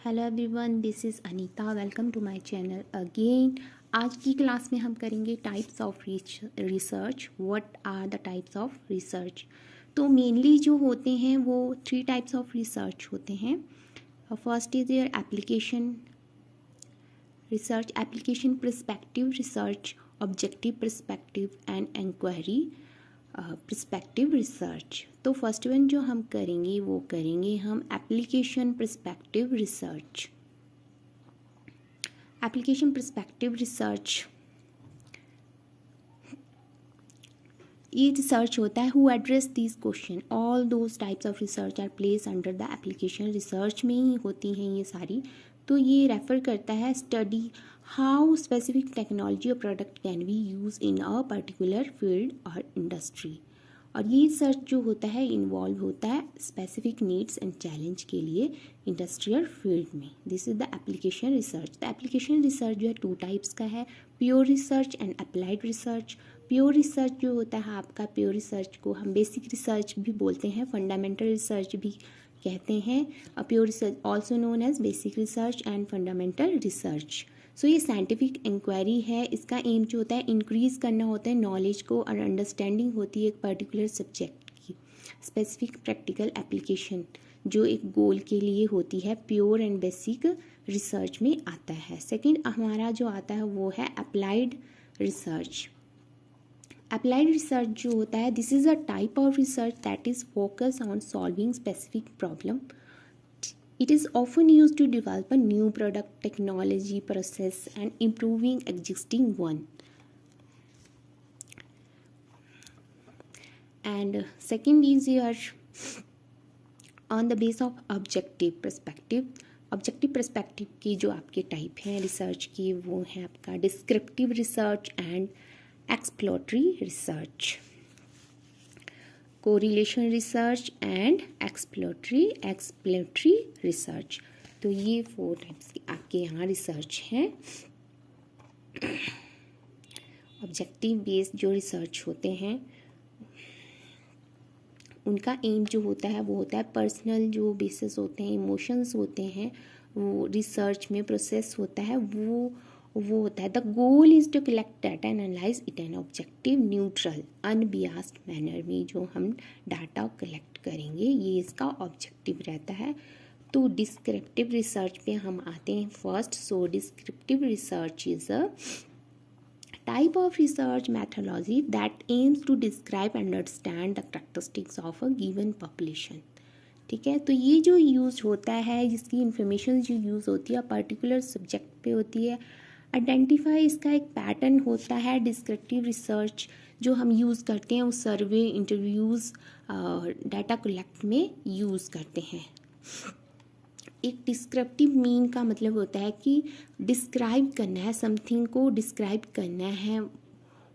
Hello everyone, this is Anita. Welcome to my channel again. आज की class में हम करेंगे types of research. What are the types of research. तो mainly जो होते हैं वो 3 टाइप्स ऑफ रिसर्च होते हैं। First is your application research, application perspective research, objective perspective and inquiry perspective research. तो फर्स्ट वन जो हम करेंगे वो करेंगे हम application perspective research. Application perspective research ये रिसर्च होता है who address this question. All those types of research are place under the application research में ही होती हैं ये सारी। तो ये रेफर करता है स्टडी हाउ स्पेसिफिक टेक्नोलॉजी और product can be use in a particular field और इंडस्ट्री। और ये रिसर्च जो होता है इन्वॉल्व होता है स्पेसिफिक नीड्स एंड चैलेंज के लिए इंडस्ट्रियल फील्ड में। This is the application research. The application research जो है 2 टाइप्स का है, pure research and applied research. Pure research जो होता है आपका, प्योर रिसर्च को हम बेसिक रिसर्च भी बोलते हैं, फंडामेंटल रिसर्च भी कहते हैं। Pure research also known as basic research and fundamental research. So ये साइंटिफिक इंक्वायरी है। इसका एम जो होता है इंक्रीज करना होता है नॉलेज को और अंडरस्टैंडिंग होती है एक पर्टिकुलर सब्जेक्ट की। स्पेसिफिक प्रैक्टिकल एप्लीकेशन जो एक गोल के लिए होती है, प्योर एंड बेसिक रिसर्च में आता है। सेकंड हमारा जो आता है वो है अप्लाइड रिसर्च। अप्लाइड रिसर्च जो होता है this is a type of research that is focus on solving specific problem. It is often used to develop a new product, technology, process and improving existing one. And second is your on the base of objective perspective. Objective perspective की जो आपके type हैं research की वो है आपका descriptive research and exploratory research, correlation research and exploratory research. तो ये 4 टाइप्स की आपके यहाँ रिसर्च हैं। ऑब्जेक्टिव बेस्ड जो रिसर्च होते हैं उनका एम जो होता है वो होता है पर्सनल जो बेसिस होते हैं, इमोशंस होते हैं, वो रिसर्च में प्रोसेस होता है वो होता है the goal is to collect data and analyse it an objective neutral unbiased manner में जो हम डाटा कलेक्ट करेंगे ये इसका ऑब्जेक्टिव रहता है। तो डिस्क्रिप्टिव रिसर्च पे हम आते हैं first. So descriptive research is a type of research methodology that aims to describe and understand the characteristics of a given population. ठीक है, तो ये जो यूज़ होता है जिसकी इंफॉर्मेशन जो यूज़ होती है पर्टिकुलर सब्जेक्ट पे होती है। आइडेंटिफाई इसका एक पैटर्न होता है डिस्क्रिप्टिव रिसर्च जो हम यूज़ करते हैं उस सर्वे इंटरव्यूज़ डाटा कलेक्ट में यूज़ करते हैं। एक डिस्क्रिप्टिव मीन का मतलब होता है कि डिस्क्राइब करना है, समथिंग को डिस्क्राइब करना है,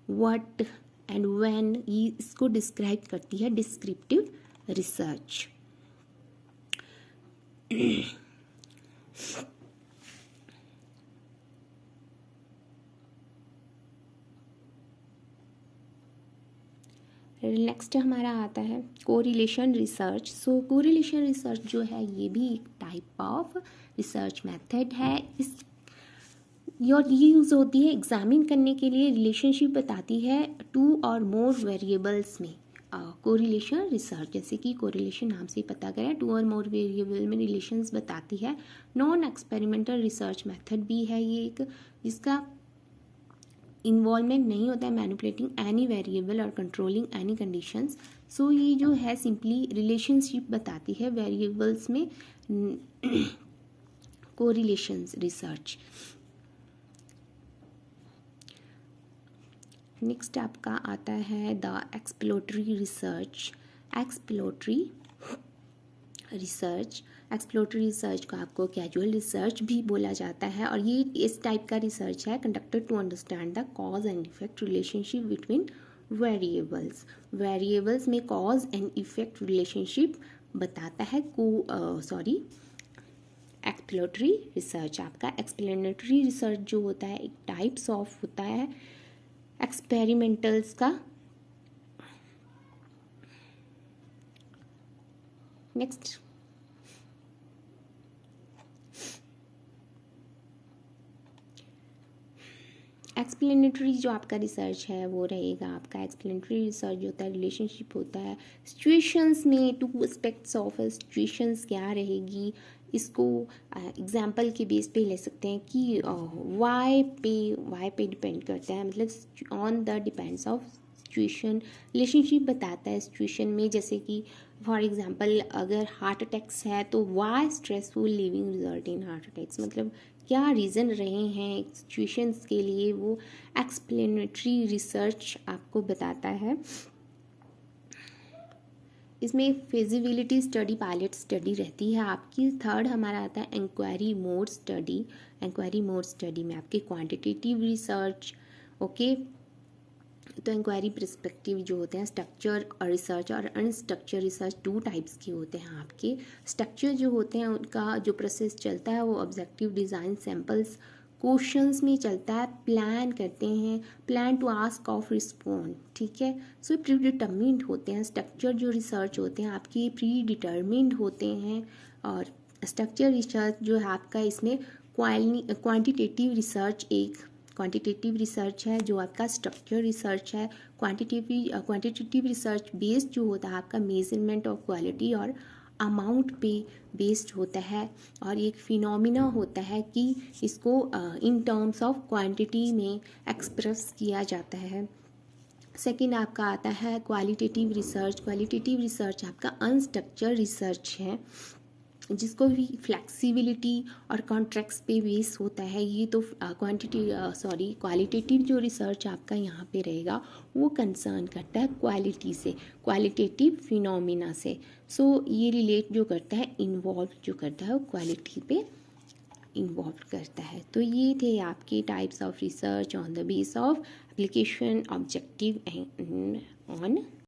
व्हाट एंड व्हेन, ये इसको डिस्क्राइब करती है डिस्क्रिप्टिव रिसर्च। नेक्स्ट हमारा आता है कोरिलेशन रिसर्च। सो कोरिलेशन रिसर्च जो है ये भी एक टाइप ऑफ रिसर्च मेथड है। इस और ये यूज़ होती है एग्जामिन करने के लिए, रिलेशनशिप बताती है 2 और मोर वेरिएबल्स में। कोरिलेशन रिसर्च जैसे कि कोरिलेशन नाम से ही पता गया है 2 और मोर वेरिएबल में रिलेशंस बताती है। नॉन एक्सपेरिमेंटल रिसर्च मेथड भी है ये एक, जिसका इन्वॉल्वमेंट नहीं होता है मैनिपुलेटिंग एनी वेरिएबल और कंट्रोलिंग एनी कंडीशंस। सो ये जो है सिंपली रिलेशनशिप बताती है वेरिएबल्स में। Correlations research. नेक्स्ट आपका आता है the exploratory research. Exploratory research को आपको कैजुअल रिसर्च भी बोला जाता है और ये इस टाइप का रिसर्च है conducted to understand the cause and effect relationship between variables में कॉज एंड इफेक्ट रिलेशनशिप बताता है एक्सप्लोरेटरी रिसर्च। आपका एक्सप्लेनेटरी रिसर्च जो होता है एक टाइप्स ऑफ होता है एक्सपेरिमेंटल्स का। नेक्स्ट एक्सप्लेनेटरी जो आपका रिसर्च है वो रहेगा आपका एक्सप्लेनेटरी रिसर्च जो होता है रिलेशनशिप होता है सिचुएशंस में, टू एस्पेक्ट्स ऑफ सिचुएशंस क्या रहेगी, इसको एग्जांपल के बेस पे ले सकते हैं कि वाई पे डिपेंड करता है, मतलब on the depends of situation. Relationship बताता है सिचुएशन में, जैसे कि फॉर एग्जांपल अगर हार्ट अटैक्स है तो why stressful living result in heart attacks, मतलब क्या रीज़न रहे हैं सिचुएशंस के लिए, वो एक्सप्लेनेटरी रिसर्च आपको बताता है। इसमें फिजिबिलिटी स्टडी, पायलट स्टडी रहती है आपकी। थर्ड हमारा आता है inquiry mode study. Inquiry mode study में आपके क्वांटिटेटिव रिसर्च, ओके। तो इंक्वायरी पर्सपेक्टिव जो होते हैं स्ट्रक्चर और रिसर्च और अनस्ट्रक्चर रिसर्च, टू टाइप्स के होते हैं आपके। स्ट्रक्चर जो होते हैं उनका जो प्रोसेस चलता है वो ऑब्जेक्टिव डिज़ाइन सैम्पल्स क्वेश्चंस में चलता है, प्लान करते हैं, plan to ask of respond, ठीक है। सो प्री डिटर्मिंड होते हैं। स्ट्रक्चर जो रिसर्च होते हैं आपकी प्री डिटर्मिंड होते हैं, और स्ट्रक्चर रिसर्च जो है आपका इसमें क्वांटिटेटिव रिसर्च एक क्वांटिटेटिव रिसर्च है जो आपका स्ट्रक्चर रिसर्च है। क्वांटिटेटिव रिसर्च बेस्ड जो होता है आपका मेजरमेंट ऑफ क्वालिटी और अमाउंट पे बेस्ड होता है, और एक फिनोमिना होता है कि इसको इन टर्म्स ऑफ क्वांटिटी में एक्सप्रेस किया जाता है। सेकंड आपका आता है क्वालिटेटिव रिसर्च। क्वालिटेटिव रिसर्च आपका अनस्ट्रक्चर रिसर्च है जिसको भी फ्लेक्सिबिलिटी और कॉन्ट्रैक्ट्स पे बेस होता है। ये तो क्वालिटेटिव जो रिसर्च आपका यहाँ पे रहेगा वो कंसर्न करता है क्वालिटी से, क्वालिटेटिव फिनोमिना से। सो ये रिलेट जो करता है, इन्वॉल्व जो करता है वो क्वालिटी पे इन्वॉल्व करता है। तो ये थे आपके types of research on the base of application objective and on